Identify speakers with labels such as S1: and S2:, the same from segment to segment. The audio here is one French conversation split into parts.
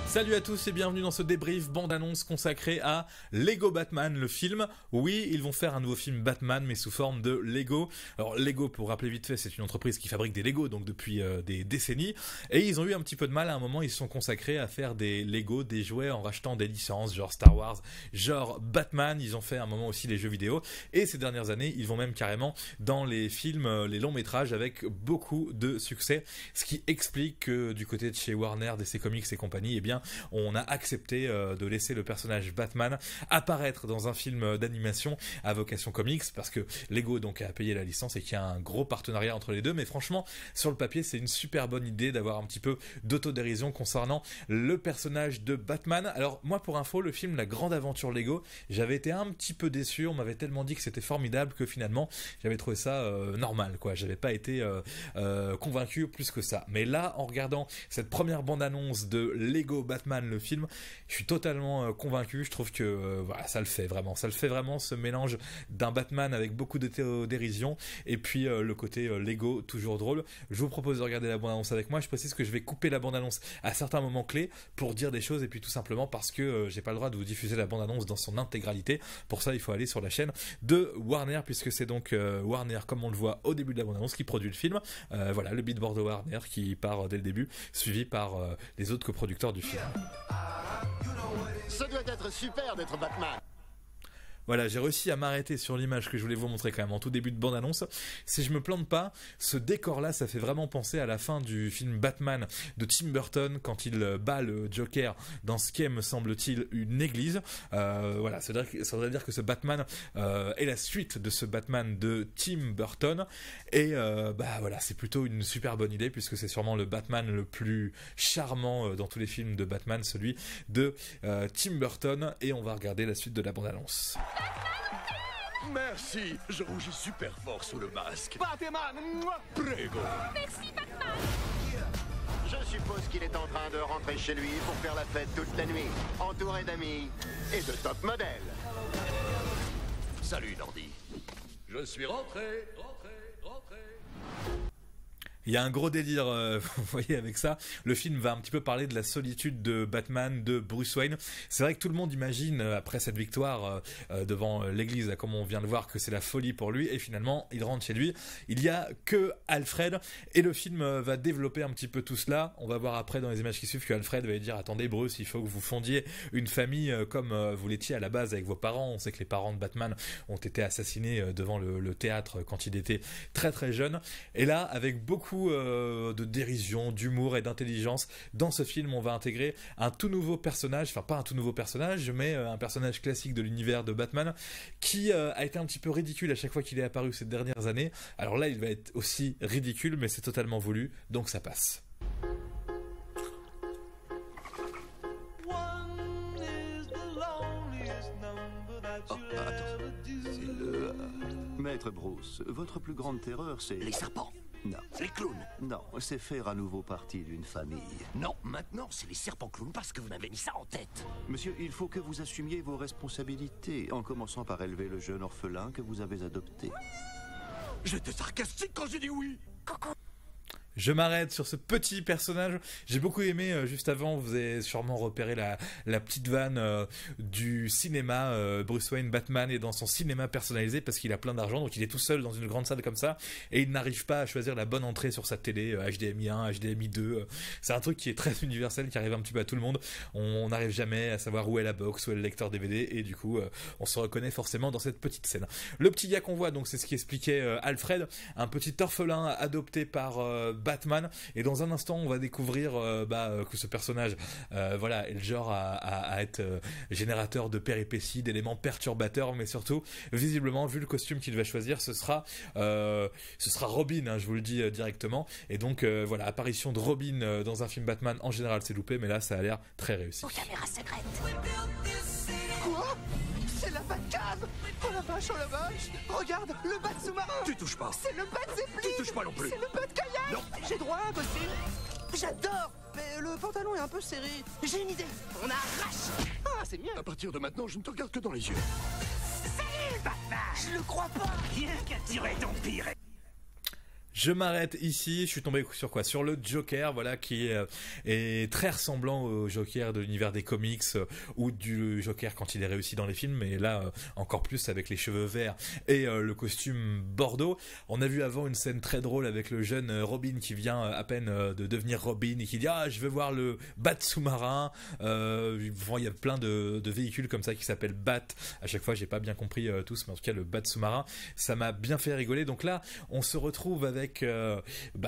S1: Salut à tous et bienvenue dans ce débrief bande-annonce consacré à Lego Batman, le film. Oui, ils vont faire un nouveau film Batman, mais sous forme de Lego. Alors Lego, pour rappeler vite fait, c'est une entreprise qui fabrique des Lego, donc depuis des décennies. Et ils ont eu un petit peu de mal, à un moment, ils se sont consacrés à faire des Lego, des jouets, en rachetant des licences, genre Star Wars, genre Batman. Ils ont fait à un moment aussi les jeux vidéo. Et ces dernières années, ils vont même carrément dans les films, les longs métrages, avec beaucoup de succès. Ce qui explique que du côté de chez Warner, DC Comics et compagnie, eh bien, on a accepté de laisser le personnage Batman apparaître dans un film d'animation à vocation comics, parce que Lego donc a payé la licence et qu'il y a un gros partenariat entre les deux. Mais franchement, sur le papier, c'est une super bonne idée d'avoir un petit peu d'autodérision concernant le personnage de Batman. Alors moi, pour info, le film La Grande Aventure Lego, j'avais été un petit peu déçu. On m'avait tellement dit que c'était formidable que finalement j'avais trouvé ça normal, quoi. J'avais pas été convaincu plus que ça. Mais là, en regardant cette première bande-annonce de Lego Batman, le film, je suis totalement convaincu. Je trouve que voilà, ça le fait vraiment ce mélange d'un Batman avec beaucoup de dérision et puis le côté Lego toujours drôle. Je vous propose de regarder la bande-annonce avec moi. Je précise que je vais couper la bande-annonce à certains moments clés pour dire des choses, et puis tout simplement parce que j'ai pas le droit de vous diffuser la bande-annonce dans son intégralité. Pour ça, il faut aller sur la chaîne de Warner, puisque c'est donc Warner, comme on le voit au début de la bande-annonce, qui produit le film. Voilà, le billboard de Warner qui part dès le début, suivi par les autres coproducteurs du film.
S2: Ça doit être super d'être Batman.
S1: Voilà, j'ai réussi à m'arrêter sur l'image que je voulais vous montrer quand même en tout début de bande-annonce. Si je me plante pas, ce décor-là, ça fait vraiment penser à la fin du film Batman de Tim Burton quand il bat le Joker dans ce qu'est, me semble-t-il, une église. Voilà, ça voudrait dire que ce Batman est la suite de ce Batman de Tim Burton. Et voilà, c'est plutôt une super bonne idée, puisque c'est sûrement le Batman le plus charmant dans tous les films de Batman, celui de Tim Burton. Et on va regarder la suite de la bande-annonce.
S3: Merci, je rougis super fort sous le masque.
S2: Batman,
S3: Prego.
S4: Merci Batman.
S2: je suppose qu'il est en train de rentrer chez lui pour faire la fête toute la nuit, entouré d'amis et de top modèles.
S3: Salut Nordy. Je suis rentré.
S1: Il y a un gros délire, vous voyez, avec ça. Le film va un petit peu parler de la solitude de Batman, de Bruce Wayne. C'est vrai que tout le monde imagine, après cette victoire devant l'église, comme on vient de voir, que c'est la folie pour lui. Et finalement, il rentre chez lui. Il y a que Alfred. Et le film va développer un petit peu tout cela. On va voir après dans les images qui suivent que Alfred va lui dire: attendez Bruce, il faut que vous fondiez une famille comme vous l'étiez à la base avec vos parents. On sait que les parents de Batman ont été assassinés devant le théâtre quand il était très très jeune. Et là, avec beaucoup de dérision, d'humour et d'intelligence, dans ce film on va intégrer un tout nouveau personnage, enfin pas un tout nouveau personnage, mais un personnage classique de l'univers de Batman qui a été un petit peu ridicule à chaque fois qu'il est apparu ces dernières années. Alors là il va être aussi ridicule, mais c'est totalement voulu, donc ça passe.
S5: C'est le... Maître Bruce, votre plus grande terreur, c'est...
S3: Les serpents.
S5: Non.
S3: Les clowns.
S5: Non, c'est faire à nouveau partie d'une famille.
S3: Non, maintenant c'est les serpents clowns parce que vous m'avez mis ça en tête.
S5: Monsieur, il faut que vous assumiez vos responsabilités, en commençant par élever le jeune orphelin que vous avez adopté.
S3: J'étais sarcastique quand j'ai dit oui.
S1: Je m'arrête sur ce petit personnage. J'ai beaucoup aimé, juste avant, vous avez sûrement repéré la petite vanne du cinéma. Bruce Wayne, Batman est dans son cinéma personnalisé parce qu'il a plein d'argent, donc il est tout seul dans une grande salle comme ça et il n'arrive pas à choisir la bonne entrée sur sa télé, HDMI 1, HDMI 2. C'est un truc qui est très universel, qui arrive un petit peu à tout le monde. On n'arrive jamais à savoir où est la box, où est le lecteur DVD, et du coup on se reconnaît forcément dans cette petite scène. Le petit gars qu'on voit, donc c'est ce qui expliquait Alfred, un petit orphelin adopté par Batman, et dans un instant on va découvrir que ce personnage est le genre à être générateur de péripéties, d'éléments perturbateurs, mais surtout visiblement, vu le costume qu'il va choisir, ce sera Robin, hein, je vous le dis directement. Et donc apparition de Robin dans un film Batman, en général c'est loupé, mais là ça a l'air très réussi.
S4: Aux caméras secrètes.
S2: Quoi? C'est la Batcave! Oh la vache, regarde, le bat sous-marin!
S3: Tu touches pas.
S2: C'est le bat Zeppelin!
S3: Tu touches pas non plus.
S2: C'est le bat kayak!
S3: Non.
S2: J'ai droit à un costume? J'adore! Mais le pantalon est un peu serré. J'ai une idée! On arrache! Ah, c'est mieux!
S3: À partir de maintenant, je ne te regarde que dans les yeux.
S2: Salut, Batman! Je le crois pas!
S3: Rien qu'à tirer ton pire.
S1: Je m'arrête ici. Je suis tombé sur quoi? Sur le Joker, voilà, qui est très ressemblant au Joker de l'univers des comics ou du Joker quand il est réussi dans les films, mais là encore plus avec les cheveux verts et le costume bordeaux. On a vu avant une scène très drôle avec le jeune Robin qui vient à peine de devenir Robin et qui dit je veux voir le Bat sous-marin. Il y a plein de véhicules comme ça qui s'appellent Bat. À chaque fois j'ai pas bien compris tous, mais en tout cas le Bat sous-marin, ça m'a bien fait rigoler. Donc là on se retrouve avec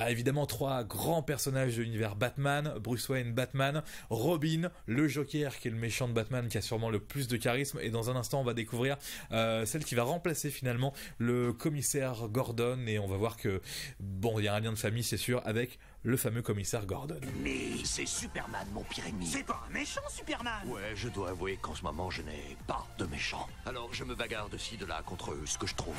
S1: évidemment 3 grands personnages de l'univers Batman: Bruce Wayne, Batman, Robin, le Joker qui est le méchant de Batman, qui a sûrement le plus de charisme, et dans un instant on va découvrir celle qui va remplacer finalement le commissaire Gordon, et on va voir que il y a un lien de famille c'est sûr avec le fameux commissaire Gordon.
S3: Mais c'est Superman, mon pire ennemi.
S4: C'est pas un méchant, Superman.
S3: Ouais, je dois avouer qu'en ce moment, je n'ai pas de méchant. Alors je me bagarre de ci, de là contre ce que je trouve.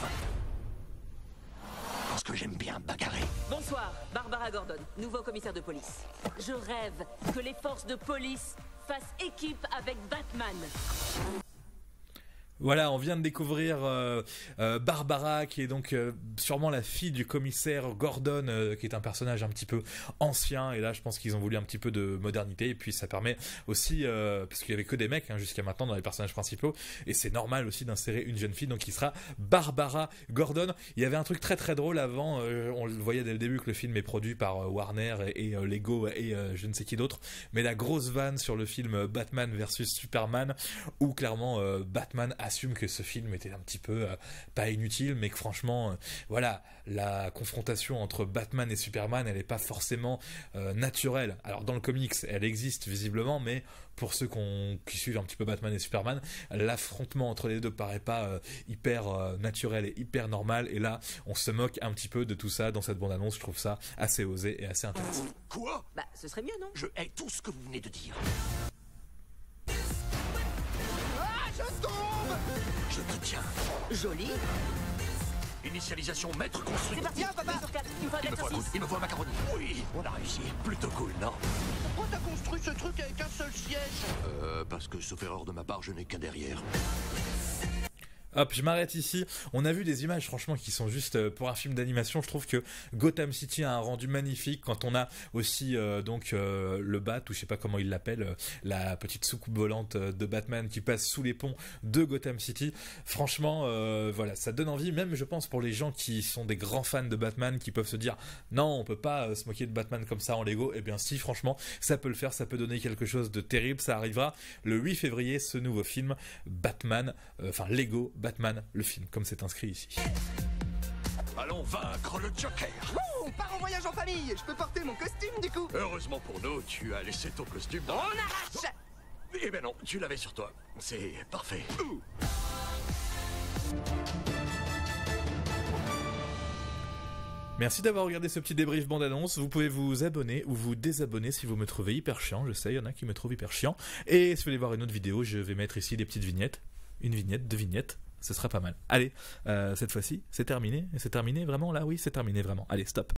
S3: Parce que j'aime bien bagarrer.
S6: Bonsoir, Barbara Gordon, nouveau commissaire de police. Je rêve que les forces de police fassent équipe avec Batman.
S1: Voilà, on vient de découvrir Barbara, qui est donc sûrement la fille du commissaire Gordon, qui est un personnage un petit peu ancien, et là je pense qu'ils ont voulu un petit peu de modernité, et puis ça permet aussi, parce qu'il y avait que des mecs jusqu'à maintenant dans les personnages principaux, et c'est normal aussi d'insérer une jeune fille, donc qui sera Barbara Gordon. Il y avait un truc très très drôle avant, on le voyait dès le début que le film est produit par Warner et Lego et je ne sais qui d'autre, mais la grosse vanne sur le film Batman versus Superman, où clairement Batman assume que ce film était un petit peu pas inutile, mais que franchement la confrontation entre Batman et Superman, elle n'est pas forcément naturelle. Alors dans le comics elle existe visiblement, mais pour ceux qui suivent un petit peu Batman et Superman, l'affrontement entre les deux paraît pas hyper naturel et hyper normal, et là on se moque un petit peu de tout ça dans cette bande-annonce. Je trouve ça assez osé et assez intéressant.
S3: Quoi?
S6: Ce serait mieux, non?
S3: Je hais tout ce que vous venez de dire. Je te tiens.
S6: Joli.
S3: Initialisation maître construit.
S6: C'est parti, papa. Sur 4, il me faut
S3: Il me faut un coup, il me faut un macaroni. Oui, on a réussi. Plutôt cool, non?
S4: Pourquoi t'as construit ce truc avec un seul siège?
S3: Parce que, sauf erreur de ma part, je n'ai qu'un derrière.
S1: Hop, je m'arrête ici. On a vu des images franchement qui sont juste pour un film d'animation. Je trouve que Gotham City a un rendu magnifique quand on a aussi le Bat, ou je sais pas comment il l'appelle, la petite soucoupe volante de Batman qui passe sous les ponts de Gotham City. Franchement, ça donne envie, même je pense pour les gens qui sont des grands fans de Batman, qui peuvent se dire non, on peut pas se moquer de Batman comme ça en Lego. Eh bien si, franchement, ça peut le faire, ça peut donner quelque chose de terrible. Ça arrivera le 8 février, ce nouveau film Batman, Lego Batman, le film, comme c'est inscrit ici.
S3: Allons vaincre le Joker.
S4: On part en voyage en famille. Je peux porter mon costume du coup.
S3: Heureusement pour nous, tu as laissé ton costume dans...
S4: On arrache.
S3: Eh ben non, tu l'avais sur toi. C'est parfait.
S1: Merci d'avoir regardé ce petit débrief bande-annonce. Vous pouvez vous abonner ou vous désabonner si vous me trouvez hyper chiant. Je sais, il y en a qui me trouvent hyper chiant. Et si vous voulez voir une autre vidéo, je vais mettre ici des petites vignettes. Une vignette, 2 vignettes. Ce sera pas mal. Allez, cette fois-ci, c'est terminé. C'est terminé vraiment là? Oui, c'est terminé vraiment. Allez, stop.